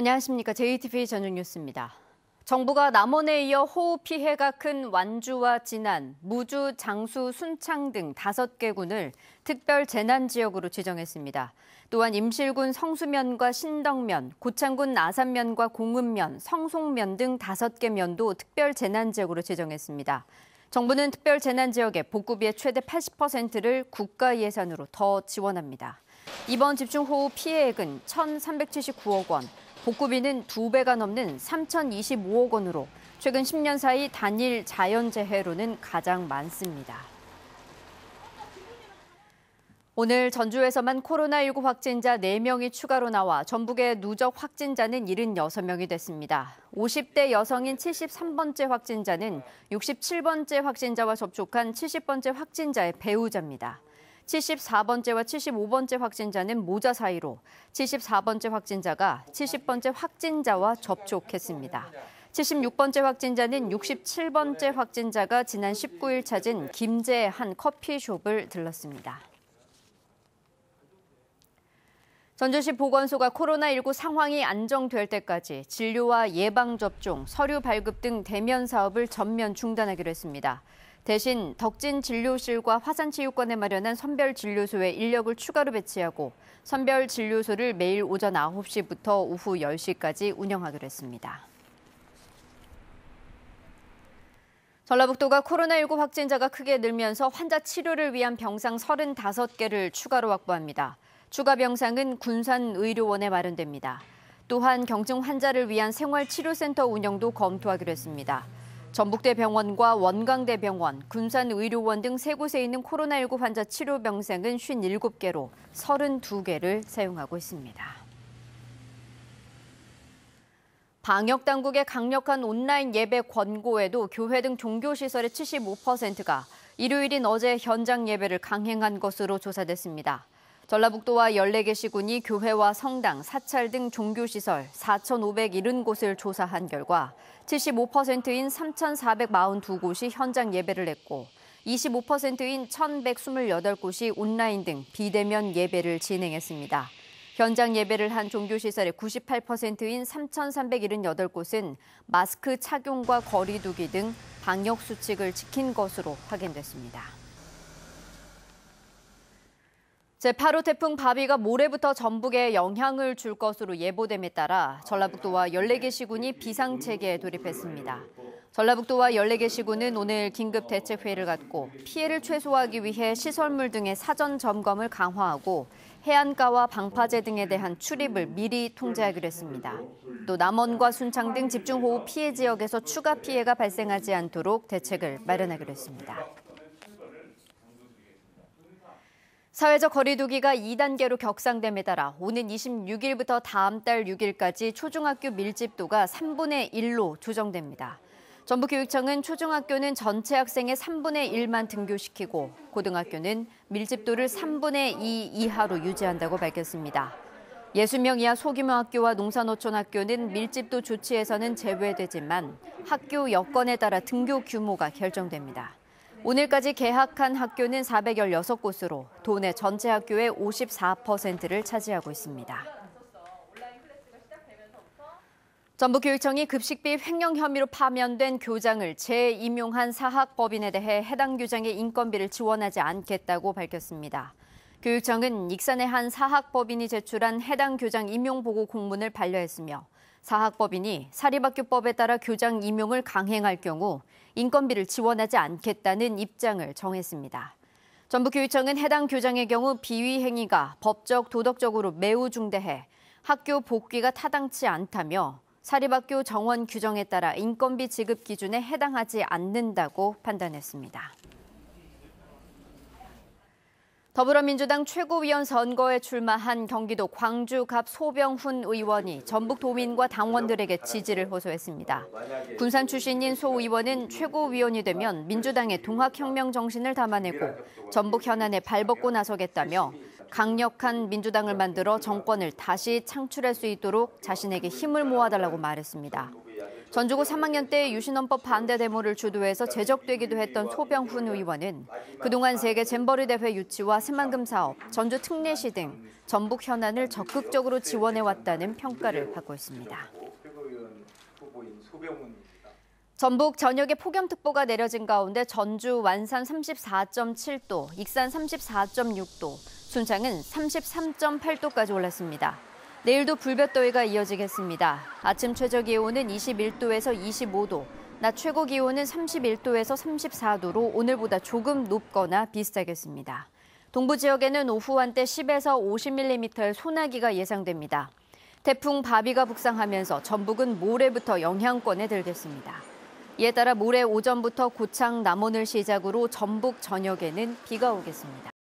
안녕하십니까. JTBC 저녁 뉴스입니다. 정부가 남원에 이어 호우 피해가 큰 완주와 진안, 무주, 장수, 순창 등 5개 군을 특별 재난 지역으로 지정했습니다. 또한 임실군 성수면과 신덕면, 고창군 아산면과 공읍면, 성송면 등 5개 면도 특별 재난 지역으로 지정했습니다. 정부는 특별 재난 지역의 복구비의 최대 80%를 국가 예산으로 더 지원합니다. 이번 집중호우 피해액은 1,379억 원, 복구비는 2배가 넘는 3,025억 원으로 최근 10년 사이 단일 자연재해로는 가장 많습니다. 오늘 전주에서만 코로나19 확진자 4명이 추가로 나와 전북의 누적 확진자는 76명이 됐습니다. 50대 여성인 73번째 확진자는 67번째 확진자와 접촉한 70번째 확진자의 배우자입니다. 74번째와 75번째 확진자는 모자 사이로 74번째 확진자가 70번째 확진자와 접촉했습니다. 76번째 확진자는 67번째 확진자가 지난 19일 찾은 김제의 한 커피숍을 들렀습니다. 전주시 보건소가 코로나19 상황이 안정될 때까지 진료와 예방접종, 서류 발급 등 대면 사업을 전면 중단하기로 했습니다. 대신 덕진진료실과 화산치유관에 마련한 선별진료소에 인력을 추가로 배치하고 선별진료소를 매일 오전 9시부터 오후 10시까지 운영하기로 했습니다. 전라북도가 코로나19 확진자가 크게 늘면서 환자 치료를 위한 병상 35개를 추가로 확보합니다. 추가 병상은 군산의료원에 마련됩니다. 또한 경증 환자를 위한 생활치료센터 운영도 검토하기로 했습니다. 전북대병원과 원광대병원, 군산의료원 등 3곳에 있는 코로나19 환자 치료 병상은 57개로 32개를 사용하고 있습니다. 방역당국의 강력한 온라인 예배 권고에도 교회 등 종교시설의 75%가 일요일인 어제 현장 예배를 강행한 것으로 조사됐습니다. 전라북도와 14개 시군이 교회와 성당, 사찰 등 종교시설 4,570곳을 조사한 결과 75%인 3,442곳이 현장 예배를 했고 25%인 1,128곳이 온라인 등 비대면 예배를 진행했습니다. 현장 예배를 한 종교시설의 98%인 3,378곳은 마스크 착용과 거리 두기 등 방역 수칙을 지킨 것으로 확인됐습니다. 제8호 태풍 바비가 모레부터 전북에 영향을 줄 것으로 예보됨에 따라 전라북도와 14개 시군이 비상체계에 돌입했습니다. 전라북도와 14개 시군은 오늘 긴급대책회의를 갖고 피해를 최소화하기 위해 시설물 등의 사전 점검을 강화하고 해안가와 방파제 등에 대한 출입을 미리 통제하기로 했습니다. 또 남원과 순창 등 집중호우 피해 지역에서 추가 피해가 발생하지 않도록 대책을 마련하기로 했습니다. 사회적 거리 두기가 2단계로 격상됨에 따라 오는 26일부터 다음 달 6일까지 초중학교 밀집도가 3분의 1로 조정됩니다. 전북교육청은 초중학교는 전체 학생의 3분의 1만 등교시키고 고등학교는 밀집도를 3분의 2 이하로 유지한다고 밝혔습니다. 60명 이하 소규모 학교와 농산어촌 학교는 밀집도 조치에서는 제외되지만 학교 여건에 따라 등교 규모가 결정됩니다. 오늘까지 개학한 학교는 416곳으로 도내 전체 학교의 54%를 차지하고 있습니다. 전북교육청이 급식비 횡령 혐의로 파면된 교장을 재임용한 사학법인에 대해 해당 교장의 인건비를 지원하지 않겠다고 밝혔습니다. 교육청은 익산의 한 사학법인이 제출한 해당 교장 임용 보고 공문을 반려했으며 사학법인이 사립학교법에 따라 교장 임용을 강행할 경우 인건비를 지원하지 않겠다는 입장을 정했습니다. 전북교육청은 해당 교장의 경우 비위 행위가 법적, 도덕적으로 매우 중대해 학교 복귀가 타당치 않다며 사립학교 정원 규정에 따라 인건비 지급 기준에 해당하지 않는다고 판단했습니다. 더불어민주당 최고위원 선거에 출마한 경기도 광주 갑 소병훈 의원이 전북 도민과 당원들에게 지지를 호소했습니다. 군산 출신인 소 의원은 최고위원이 되면 민주당의 동학혁명 정신을 담아내고 전북 현안에 발벗고 나서겠다며 강력한 민주당을 만들어 정권을 다시 창출할 수 있도록 자신에게 힘을 모아달라고 말했습니다. 전주고 3학년 때 유신헌법 반대 데모를 주도해서 제적되기도 했던 소병훈 의원은 그동안 세계 잼버리 대회 유치와 새만금 사업, 전주 특례시 등 전북 현안을 적극적으로 지원해왔다는 평가를 받고 있습니다. 전북 전역에 폭염특보가 내려진 가운데 전주 완산 34.7도, 익산 34.6도, 순창은 33.8도까지 올랐습니다. 내일도 불볕더위가 이어지겠습니다. 아침 최저기온은 21도에서 25도, 낮 최고기온은 31도에서 34도로 오늘보다 조금 높거나 비슷하겠습니다. 동부 지역에는 오후 한때 10에서 50mm의 소나기가 예상됩니다. 태풍 바비가 북상하면서 전북은 모레부터 영향권에 들겠습니다. 이에 따라 모레 오전부터 고창 남원을 시작으로 전북 전역에는 비가 오겠습니다.